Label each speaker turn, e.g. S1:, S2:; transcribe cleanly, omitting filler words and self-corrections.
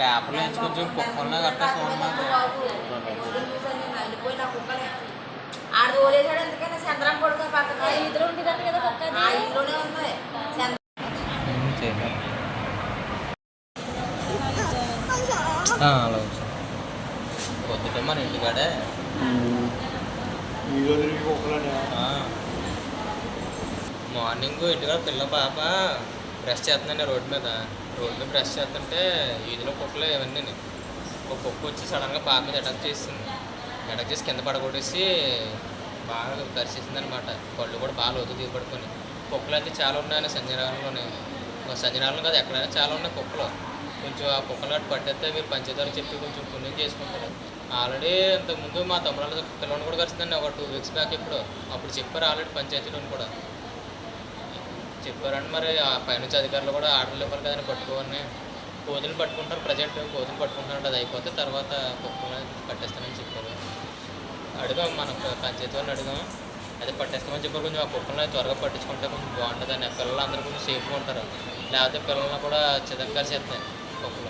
S1: పేపర్లో నుంచి కొంచెం కుక్కల్లో గట్టా చూడమాకు.
S2: వెళ్ళిపోయి నా కుక్కలే ఆడు తోలేసాడు. ఎందుకని చంద్రం కొడుకు పక్కన
S3: ఇందులో ఉంటుంది కదా కుక్క
S2: ఇంట్లోనే ఉంది.
S1: అలా పొద్దుటే మన ఇంటికాడే మార్నింగ్ ఇంటికాడ పిల్ల పాప బ్రష్ చేస్తుందండి రోడ్డు మీద బ్రష్ చేస్తుంటే వీధిలో కుక్కలు ఇవన్నీ ఒక కుక్క వచ్చి సడన్గా పాప మీద అటాక్ చేసి కింద పడగొట్టేసి బాగా కరిచేసింది అనమాట. కళ్ళు కూడా బాగా లోతు దిగబడుకొని. కుక్కలు అయితే చాలా ఉన్నాయి సంజనాలను కాదు ఎక్కడైనా చాలా ఉన్నాయి కుక్కలు. కొంచెం ఆ కుక్కలు గట్టి పట్టేస్తే మీరు పంచేదారు చెప్పి కొంచెం పుణ్యం చేసుకుంటారు. ఆల్రెడీ ఇంతకుముందు మా తమ్ముడు పిల్లలను కూడా కలుస్తుందండి ఒక 2 weeks బ్యాక్. అప్పుడు చెప్పారు ఆల్రెడీ పంచాయతీలో కూడా చెప్పారండి. మరి ఆ పైనుంచి అధికారులు కూడా ఆర్డర్లు ఇవ్వాలి కదని పట్టుకోని కోతులు పట్టుకుంటారు. ప్రజెంట్ కోతులు పట్టుకుంటారంటే అది అయిపోతే తర్వాత కుక్కలు పట్టేస్తానని చెప్పారు. అడిగాం మన పంచాయతీ వాళ్ళని అడిగాం. అదే పట్టేస్తామని చెప్పారు. కొంచెం ఆ కుక్కలను త్వరగా పట్టించుకుంటే కొంచెం బాగుంటుంది అని. పిల్లలు అందరూ కొంచెం సేఫ్గా ఉంటారు. లేకపోతే పిల్లలను కూడా చిదంగా చేస్తాయి కుక్కలు.